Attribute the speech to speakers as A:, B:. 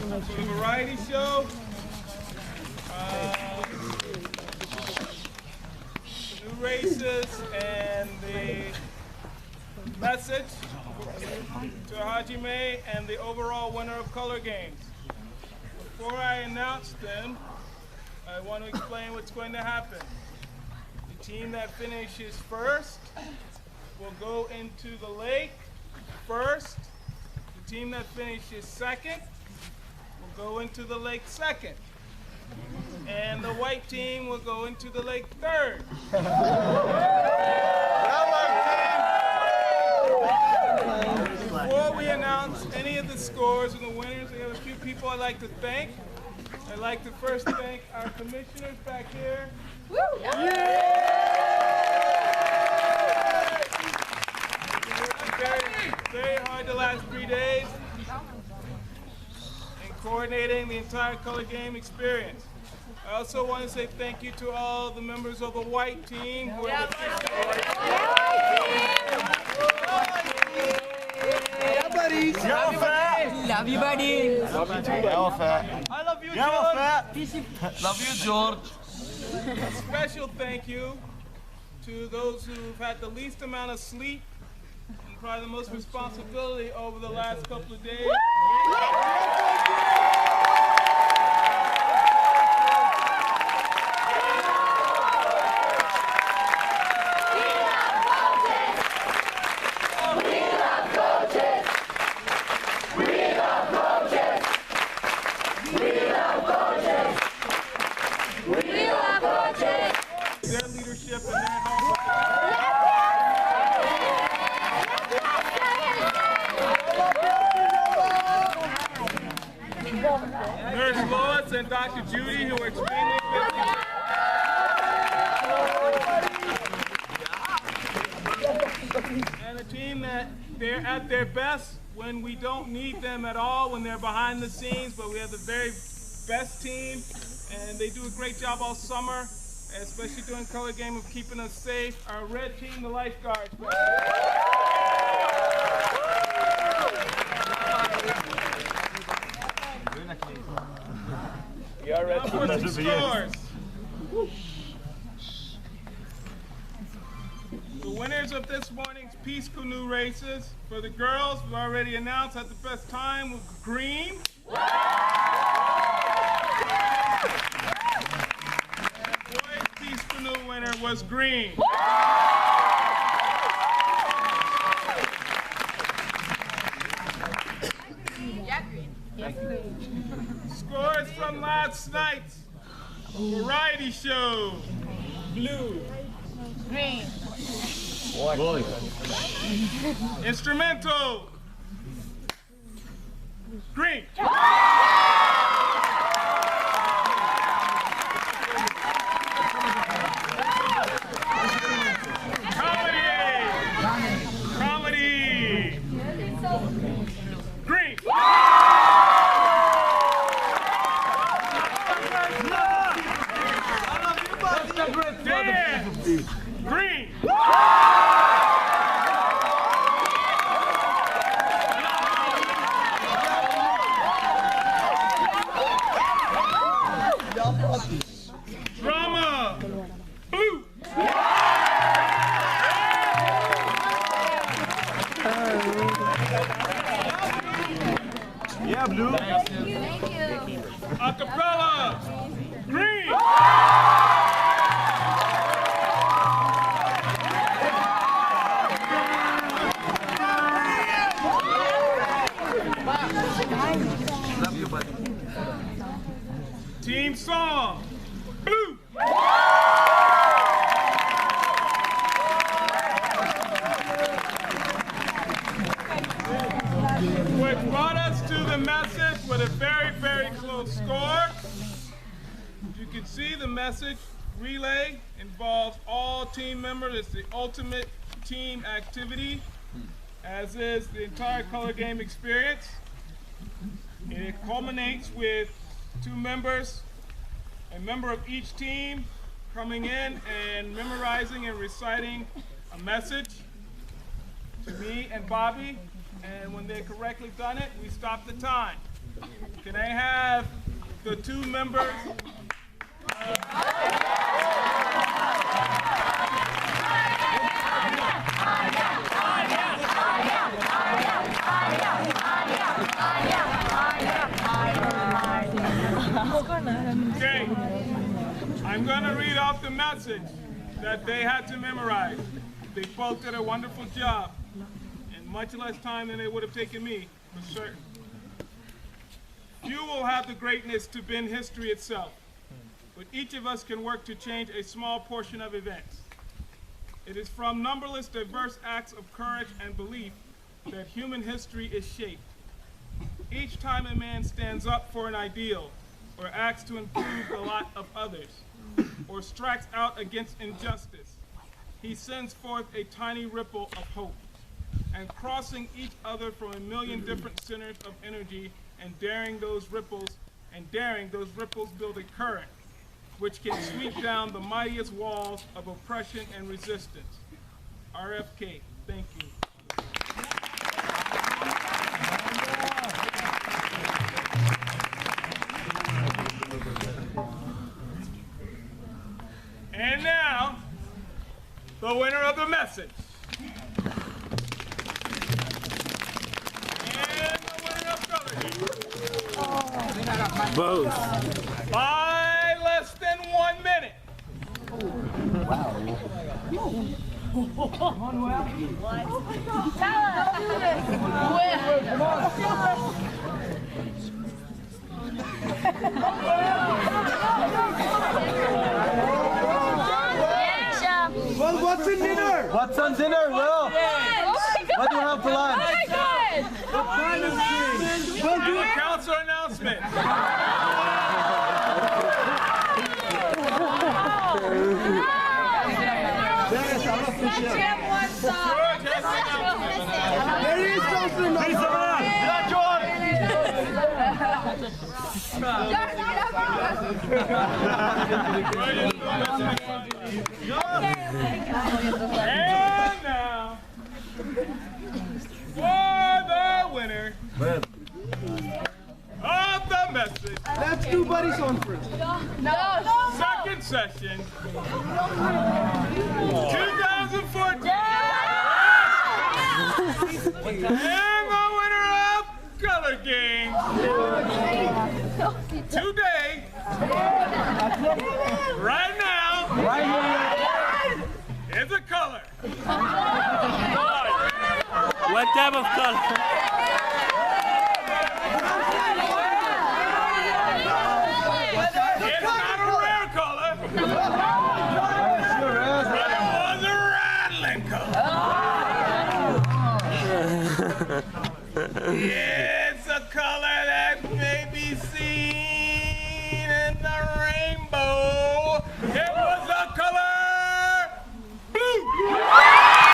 A: for the variety show. New races and the message to Hajime and the overall winner of color games. Before I announce them, I want to explain what's going to happen. The team that finishes first will go into the lake first. The team that finishes second will go into the lake second. And the white team will go into the lake third. Before we announce any of the scores and the winners, we have a few people I'd like to thank. I'd like to first thank our commissioners back here. Woo! Very hard the last 3 days in coordinating the entire color game experience. I also want to say thank you to all the members of the white team who have
B: Love you, buddy.
C: Love you too, I love you, George.
D: Love you, George.
A: a special thank you to those who've had the least amount of sleep and probably the most responsibility over the last couple of days. Their leadership and their help. Nurse Lois and Dr. Judy, who are extremely busy. And a team that they're at their best when we don't need them at all, when they're behind the scenes, but we have the very best team, and they do a great job all summer, especially doing color game of keeping us safe. Our red team, the lifeguards. Now for some scores. The winners of this morning's Peace Canoe races, for the girls, we already announced at the best time was green. Peace Canoe winner was green.
B: Yeah, green. Yes, green.
A: Scores from last night's variety show. Blue.
B: Green.
D: Boy.
A: Instrumental. Green. Comedy. Green. Dance. Green. Drama. Blue.
C: Yeah, blue.
B: Thank you.
A: Acapella. Green.
D: Love you, buddy.
A: Team song. Blue. Which brought us to the message with a very, very close score. You can see the message relay involves all team members. It's the ultimate team activity, as is the entire color game experience. It culminates with two members, a member of each team coming in and memorizing and reciting a message to me and Bobby, and when they've correctly done it, we stop the time. Can I have the two members? Okay, I'm going to read off the message that they had to memorize. They both did a wonderful job in much less time than it would have taken me, for certain. Few will have the greatness to bend history itself, but each of us can work to change a small portion of events. It is from numberless diverse acts of courage and belief that human history is shaped. Each time a man stands up for an ideal, or acts to improve the lot of others, or strikes out against injustice, he sends forth a tiny ripple of hope, and crossing each other from a million different centers of energy, and daring those ripples build a current, which can sweep down the mightiest walls of oppression and resistance. RFK, thank you. And now, the winner of the message. And the winner of color.
C: Both.
A: By less than 1 minute.
C: Well, what's in dinner? What's on dinner, Will? What do you have for lunch? What kind of thing? Well,
A: And the council announcement.
C: Dennis, I love fish.
A: George has the announcement.
C: There is something. Hey, someone. Yeah, George.
A: And now, for the winner of the message,
C: Let's do buddies on first.
A: second session, 2014. And the winner of Color Game today, right now, is a color.
D: What type of color?
A: It's not a rare color, but it was a rattling color. Yeah.